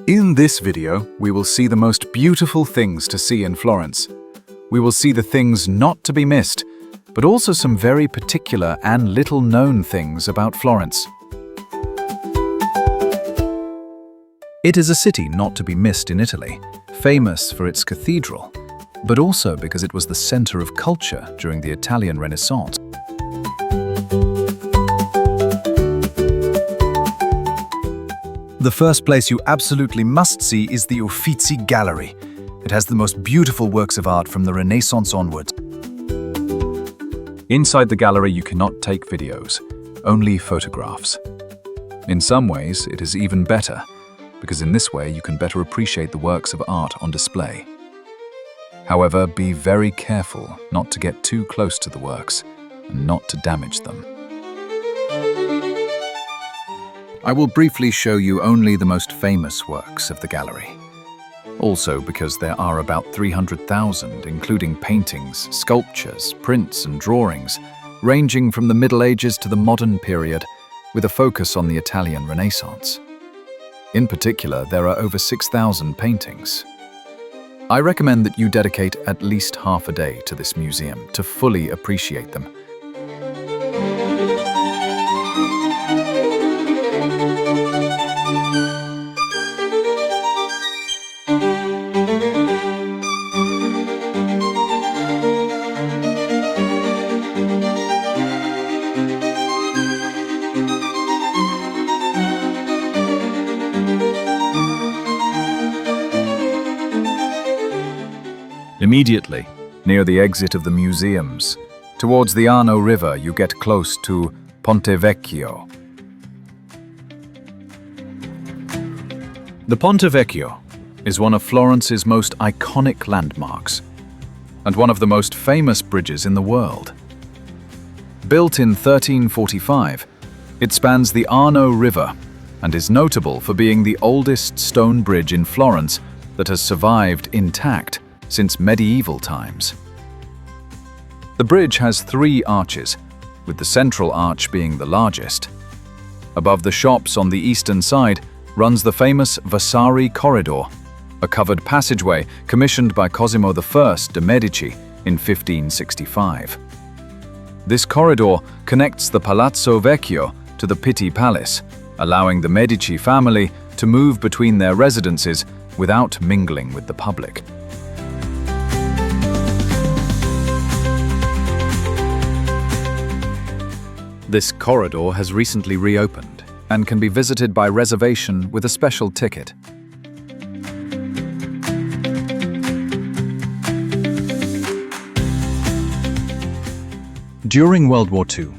In this video, we will see the most beautiful things to see in Florence. We will see the things not to be missed, but also some very particular and little-known things about Florence. It is a city not to be missed in Italy, famous for its cathedral, but also because it was the center of culture during the Italian Renaissance. The first place you absolutely must see is the Uffizi Gallery. It has the most beautiful works of art from the Renaissance onwards. Inside the gallery you cannot take videos, only photographs. In some ways it is even better, because in this way you can better appreciate the works of art on display. However, be very careful not to get too close to the works and not to damage them. I will briefly show you only the most famous works of the gallery. Also because there are about 300,000, including paintings, sculptures, prints and drawings, ranging from the Middle Ages to the modern period, with a focus on the Italian Renaissance. In particular, there are over 6,000 paintings. I recommend that you dedicate at least half a day to this museum to fully appreciate them. Immediately, near the exit of the museums, towards the Arno River, you get close to Ponte Vecchio. The Ponte Vecchio is one of Florence's most iconic landmarks and one of the most famous bridges in the world. Built in 1345, it spans the Arno River and is notable for being the oldest stone bridge in Florence that has survived intact since medieval times. The bridge has 3 arches, with the central arch being the largest. Above the shops on the eastern side runs the famous Vasari corridor, a covered passageway commissioned by Cosimo I de' Medici in 1565. This corridor connects the Palazzo Vecchio to the Pitti Palace, allowing the Medici family to move between their residences without mingling with the public. This corridor has recently reopened and can be visited by reservation with a special ticket. During World War II,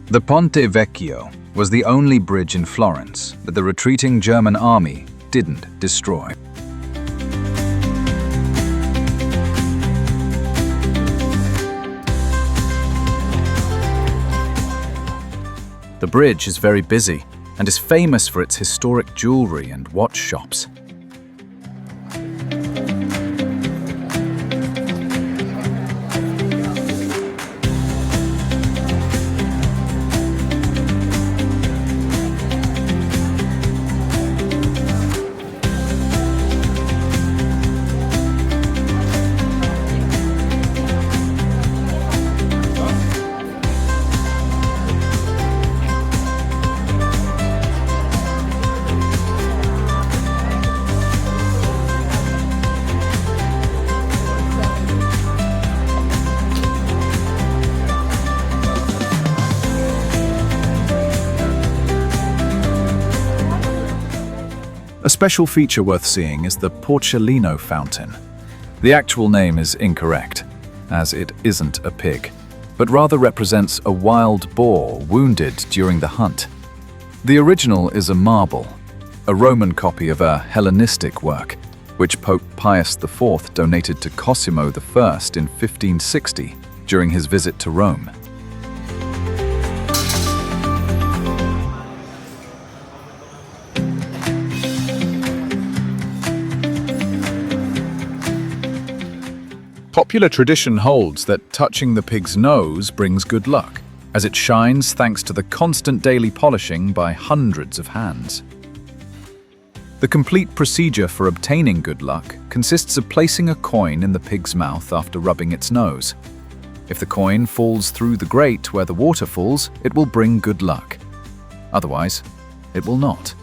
the Ponte Vecchio was the only bridge in Florence that the retreating German army didn't destroy. The bridge is very busy and is famous for its historic jewelry and watch shops. A special feature worth seeing is the Porcellino fountain. The actual name is incorrect, as it isn't a pig, but rather represents a wild boar wounded during the hunt. The original is a marble, a Roman copy of a Hellenistic work, which Pope Pius IV donated to Cosimo I in 1560 during his visit to Rome. Popular tradition holds that touching the pig's nose brings good luck, as it shines thanks to the constant daily polishing by hundreds of hands. The complete procedure for obtaining good luck consists of placing a coin in the pig's mouth after rubbing its nose. If the coin falls through the grate where the water falls, it will bring good luck. Otherwise, it will not.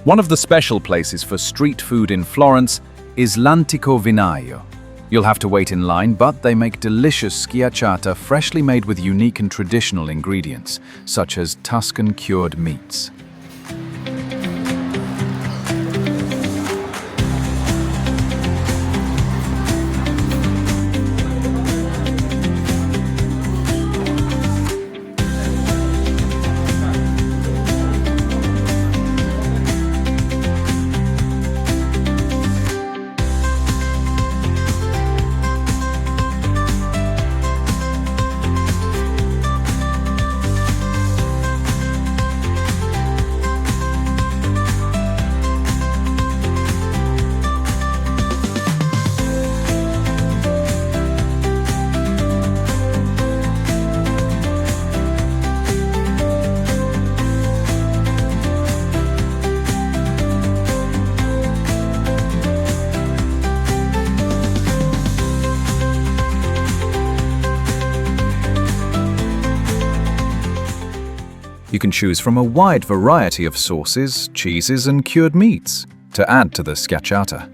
One of the special places for street food in Florence is l'Antico Vinaio. You'll have to wait in line, but they make delicious schiacciata freshly made with unique and traditional ingredients, such as Tuscan cured meats. You can choose from a wide variety of sauces, cheeses, and cured meats to add to the schiacciata.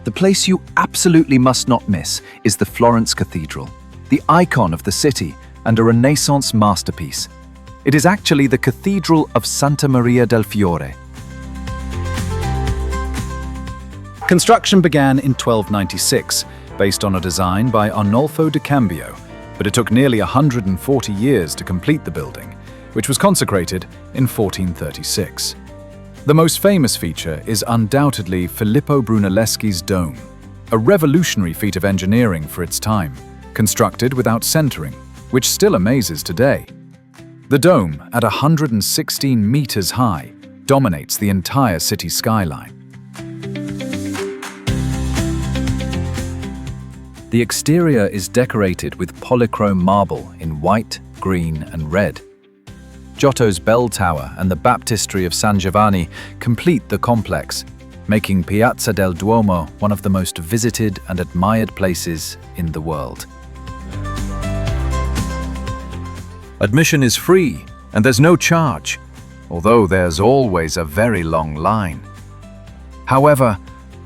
The place you absolutely must not miss is the Florence Cathedral, the icon of the city and a Renaissance masterpiece. It is actually the Cathedral of Santa Maria del Fiore. Construction began in 1296, based on a design by Arnolfo di Cambio, but it took nearly 140 years to complete the building, which was consecrated in 1436. The most famous feature is undoubtedly Filippo Brunelleschi's dome, a revolutionary feat of engineering for its time, constructed without centering, which still amazes today. The dome, at 116 meters high, dominates the entire city skyline. The exterior is decorated with polychrome marble in white, green, and red. Giotto's bell tower and the baptistry of San Giovanni complete the complex, making Piazza del Duomo one of the most visited and admired places in the world. Admission is free, and there's no charge, although there's always a very long line. However,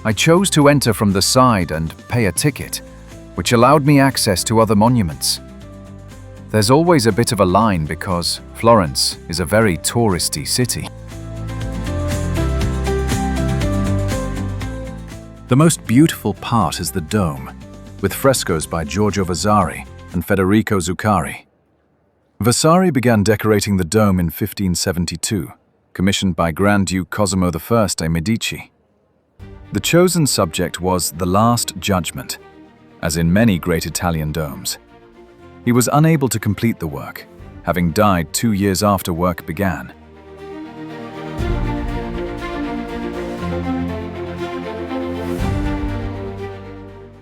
I chose to enter from the side and pay a ticket, which allowed me access to other monuments. There's always a bit of a line because Florence is a very touristy city. The most beautiful part is the dome, with frescoes by Giorgio Vasari and Federico Zuccari. Vasari began decorating the dome in 1572, commissioned by Grand Duke Cosimo I de' Medici. The chosen subject was the Last Judgment, as in many great Italian domes. He was unable to complete the work, having died 2 years after work began.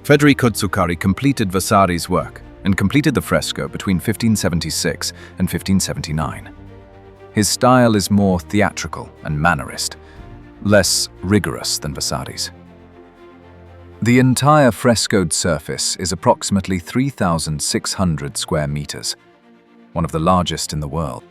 Federico Zuccari completed Vasari's work and completed the fresco between 1576 and 1579. His style is more theatrical and mannerist, less rigorous than Vasari's. The entire frescoed surface is approximately 3,600 square meters, one of the largest in the world.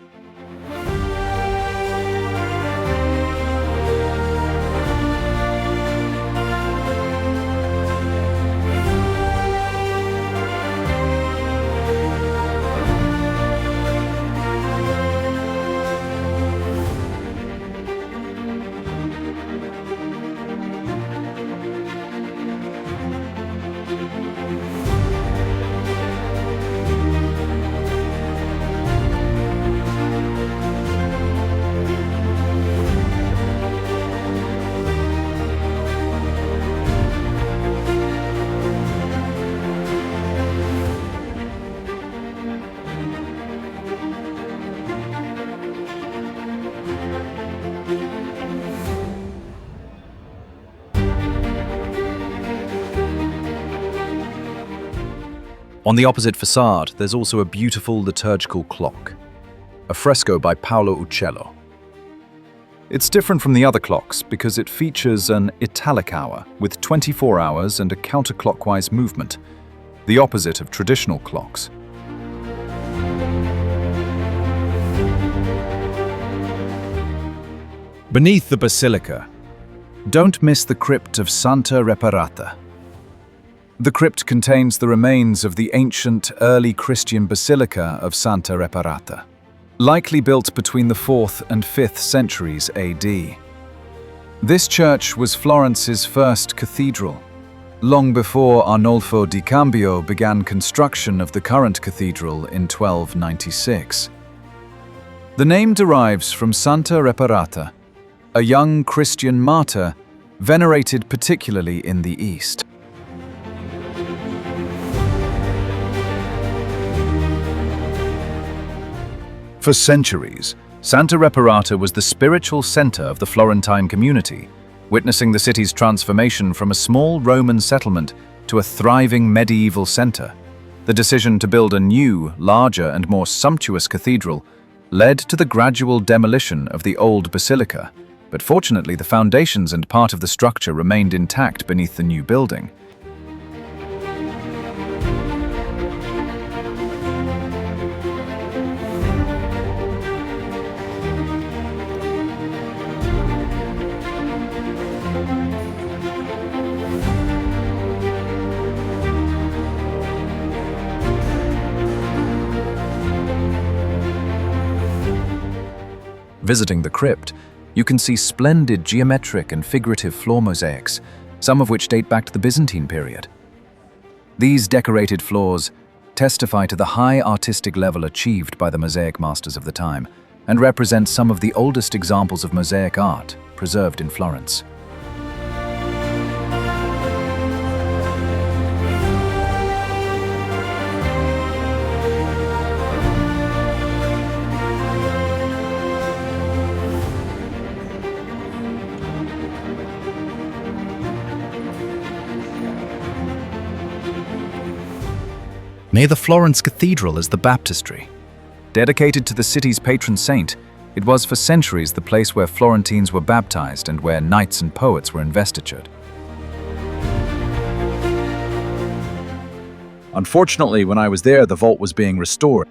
On the opposite facade, there's also a beautiful liturgical clock, a fresco by Paolo Uccello. It's different from the other clocks because it features an Italic hour with 24 hours and a counterclockwise movement, the opposite of traditional clocks. Beneath the Basilica, don't miss the crypt of Santa Reparata. The crypt contains the remains of the ancient early Christian Basilica of Santa Reparata, likely built between the 4th and 5th centuries AD. This church was Florence's first cathedral, long before Arnolfo di Cambio began construction of the current cathedral in 1296. The name derives from Santa Reparata, a young Christian martyr venerated particularly in the East. For centuries, Santa Reparata was the spiritual center of the Florentine community, witnessing the city's transformation from a small Roman settlement to a thriving medieval center. The decision to build a new, larger and more sumptuous cathedral led to the gradual demolition of the old basilica, but fortunately the foundations and part of the structure remained intact beneath the new building. Visiting the crypt, you can see splendid geometric and figurative floor mosaics, some of which date back to the Byzantine period. These decorated floors testify to the high artistic level achieved by the mosaic masters of the time and represent some of the oldest examples of mosaic art preserved in Florence. Near the Florence Cathedral is the baptistry. Dedicated to the city's patron saint, it was for centuries the place where Florentines were baptized and where knights and poets were investitured. Unfortunately, when I was there, the vault was being restored.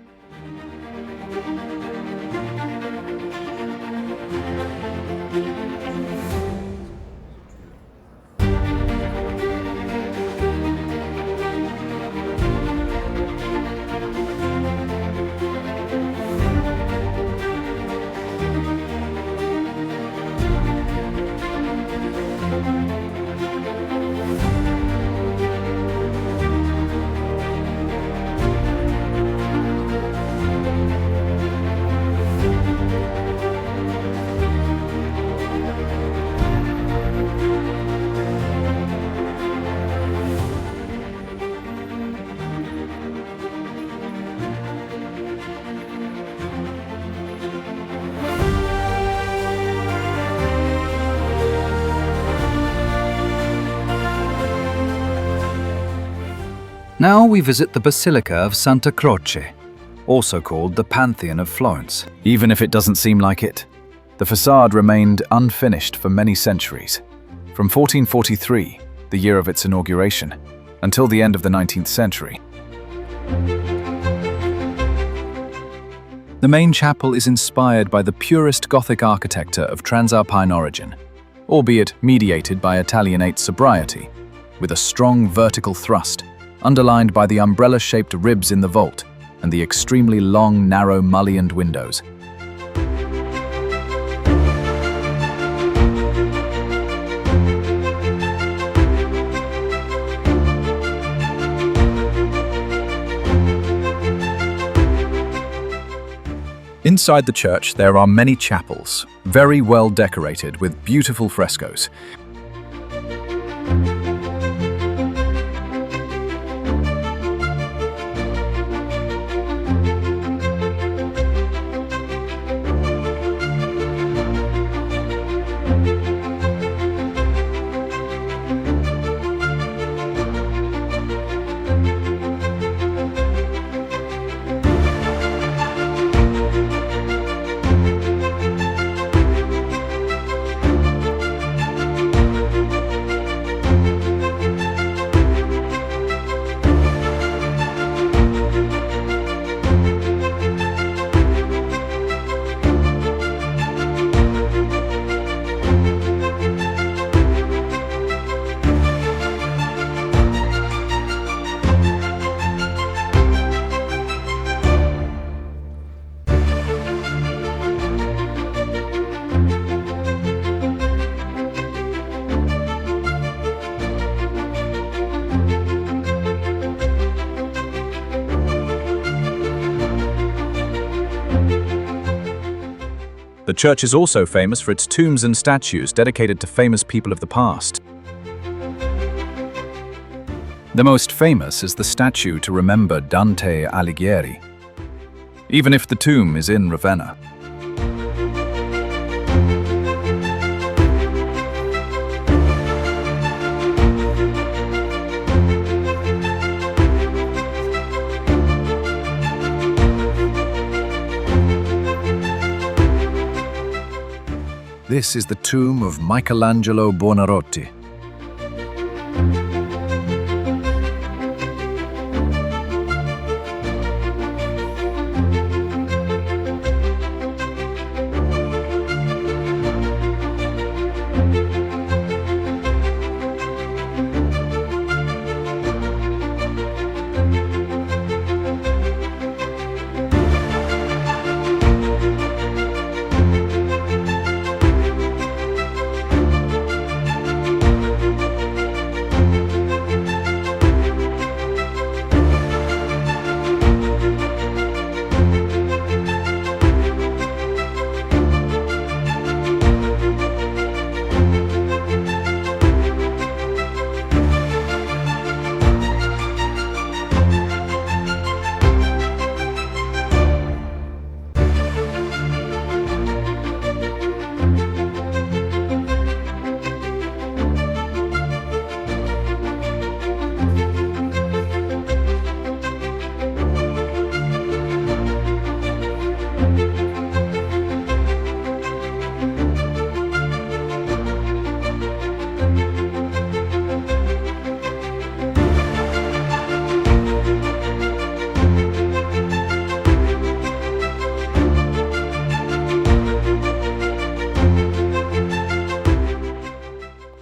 Now we visit the Basilica of Santa Croce, also called the Pantheon of Florence. Even if it doesn't seem like it, the facade remained unfinished for many centuries. From 1443, the year of its inauguration, until the end of the 19th century. The main chapel is inspired by the purest Gothic architecture of Transalpine origin, albeit mediated by Italianate sobriety, with a strong vertical thrust, underlined by the umbrella-shaped ribs in the vault and the extremely long, narrow, mullioned windows. Inside the church, there are many chapels, very well decorated with beautiful frescoes. The church is also famous for its tombs and statues dedicated to famous people of the past. The most famous is the statue to remember Dante Alighieri, even if the tomb is in Ravenna. This is the tomb of Michelangelo Buonarroti.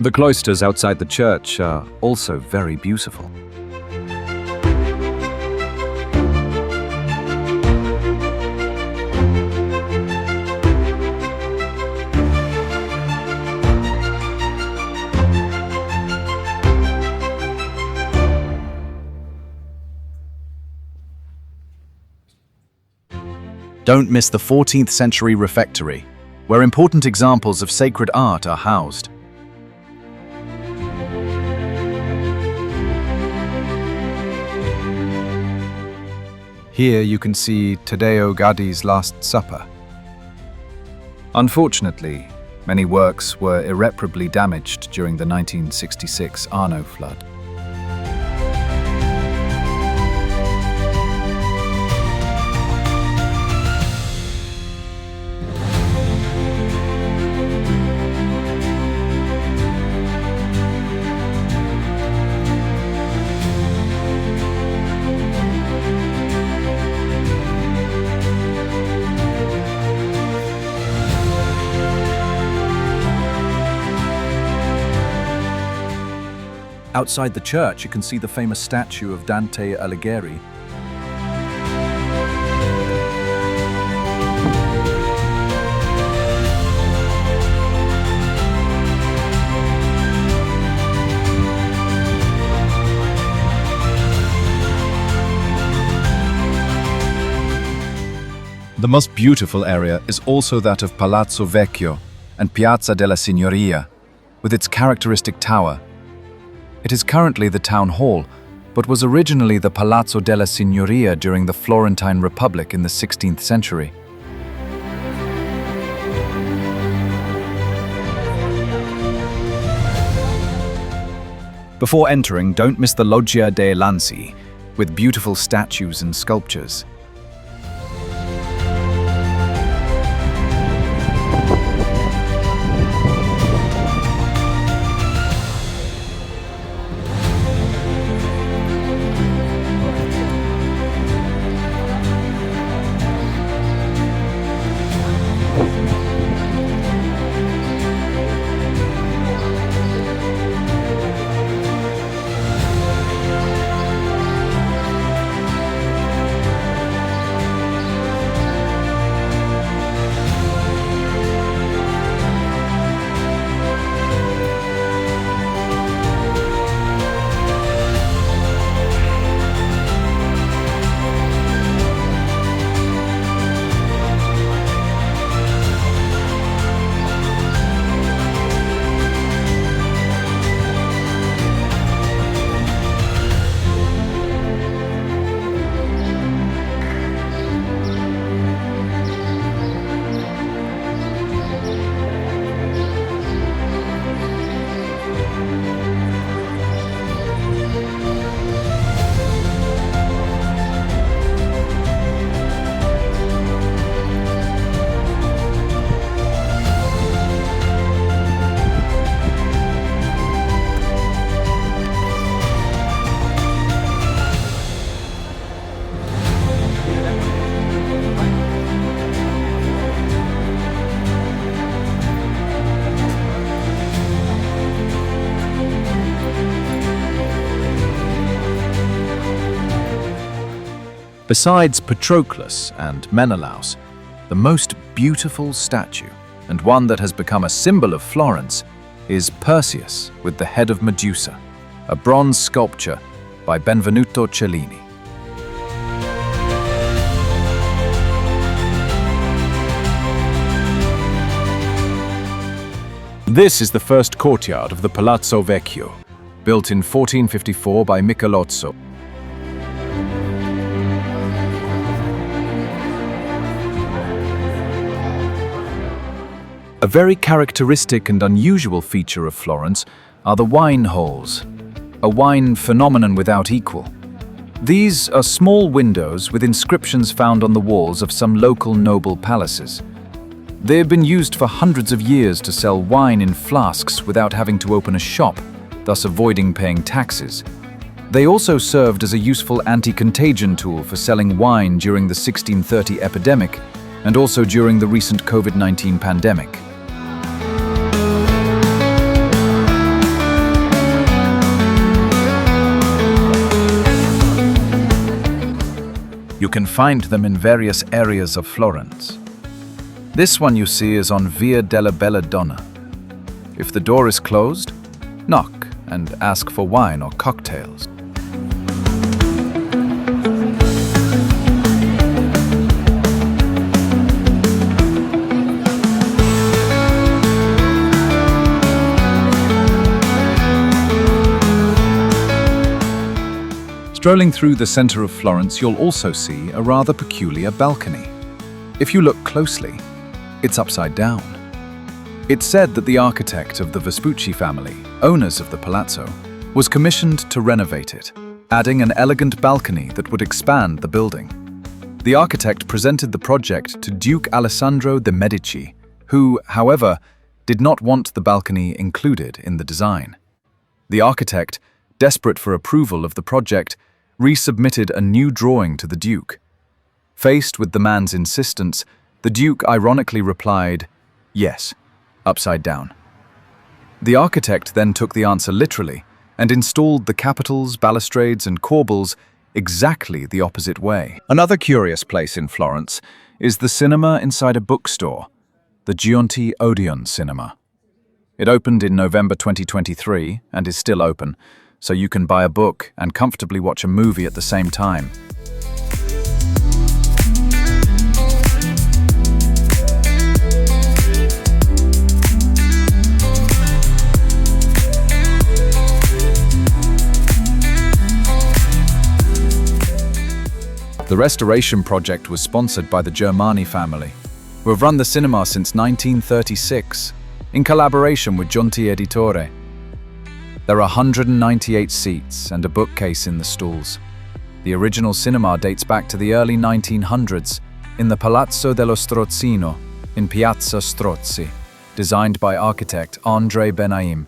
The cloisters outside the church are also very beautiful. Don't miss the 14th century refectory, where important examples of sacred art are housed. Here you can see Taddeo Gaddi's Last Supper. Unfortunately, many works were irreparably damaged during the 1966 Arno flood. Outside the church, you can see the famous statue of Dante Alighieri. The most beautiful area is also that of Palazzo Vecchio and Piazza della Signoria, with its characteristic tower. It is currently the town hall, but was originally the Palazzo della Signoria during the Florentine Republic in the 16th century. Before entering, don't miss the Loggia dei Lanzi, with beautiful statues and sculptures. Besides Patroclus and Menelaus, the most beautiful statue, and one that has become a symbol of Florence, is Perseus with the head of Medusa, a bronze sculpture by Benvenuto Cellini. This is the first courtyard of the Palazzo Vecchio, built in 1454 by Michelozzo. A very characteristic and unusual feature of Florence are the wine holes, a wine phenomenon without equal. These are small windows with inscriptions found on the walls of some local noble palaces. They have been used for hundreds of years to sell wine in flasks without having to open a shop, thus avoiding paying taxes. They also served as a useful anti-contagion tool for selling wine during the 1630 epidemic and also during the recent COVID-19 pandemic. You can find them in various areas of Florence. This one you see is on Via della Bella Donna. If the door is closed, knock and ask for wine or cocktails. Strolling through the center of Florence, you'll also see a rather peculiar balcony. If you look closely, it's upside down. It's said that the architect of the Vespucci family, owners of the Palazzo, was commissioned to renovate it, adding an elegant balcony that would expand the building. The architect presented the project to Duke Alessandro de' Medici, who, however, did not want the balcony included in the design. The architect, desperate for approval of the project, resubmitted a new drawing to the Duke. Faced with the man's insistence, the Duke ironically replied, "Yes, upside down." The architect then took the answer literally and installed the capitals, balustrades, and corbels exactly the opposite way. Another curious place in Florence is the cinema inside a bookstore, the Giunti Odeon cinema. It opened in November 2023 and is still open, so you can buy a book and comfortably watch a movie at the same time. The restoration project was sponsored by the Germani family, who have run the cinema since 1936, in collaboration with Giunti Editore. There are 198 seats and a bookcase in the stalls. The original cinema dates back to the early 1900s in the Palazzo dello Strozzino in Piazza Strozzi, designed by architect André Benaim.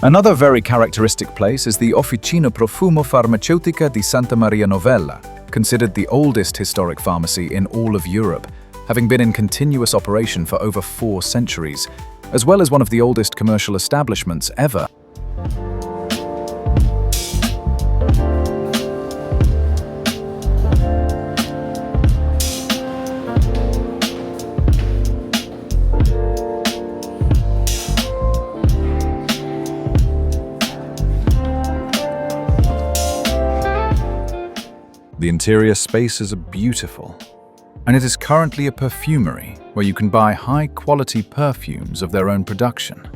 Another very characteristic place is the Officina Profumo Farnaceutica di Santa Maria Novella, considered the oldest historic pharmacy in all of Europe, having been in continuous operation for over 4 centuries, as well as one of the oldest commercial establishments ever. The interior spaces are beautiful, and it is currently a perfumery where you can buy high-quality perfumes of their own production.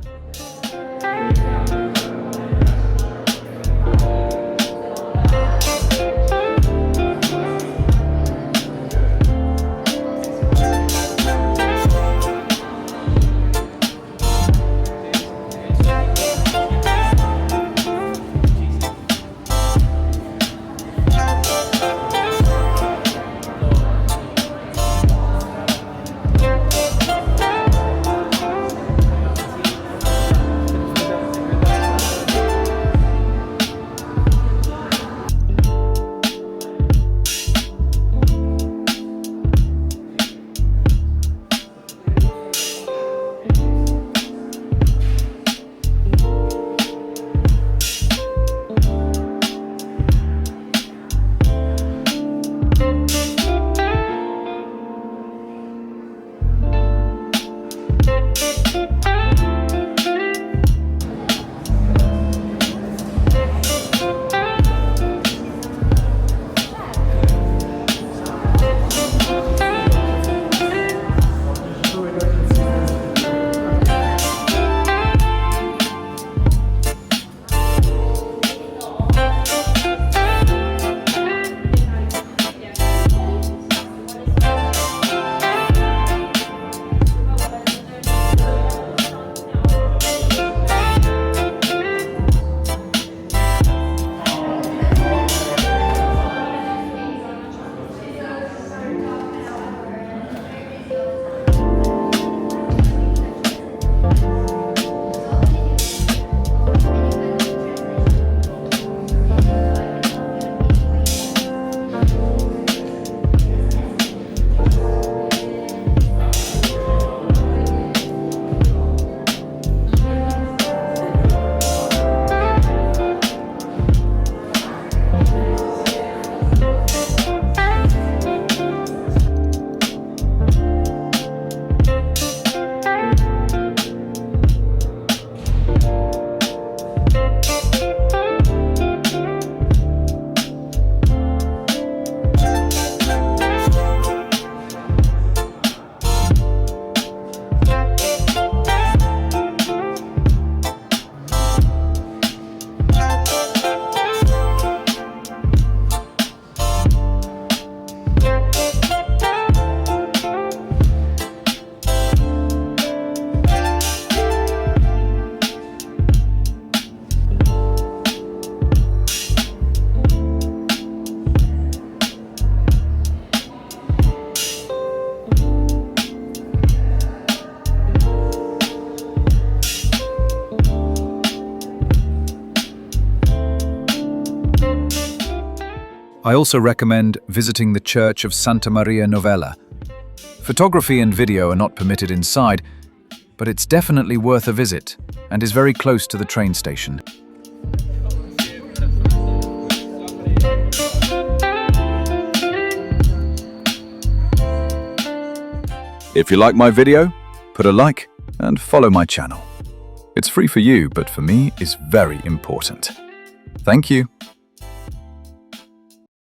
I also recommend visiting the Church of Santa Maria Novella. Photography and video are not permitted inside, but it's definitely worth a visit and is very close to the train station. If you like my video, put a like and follow my channel. It's free for you, but for me, it's very important. Thank you.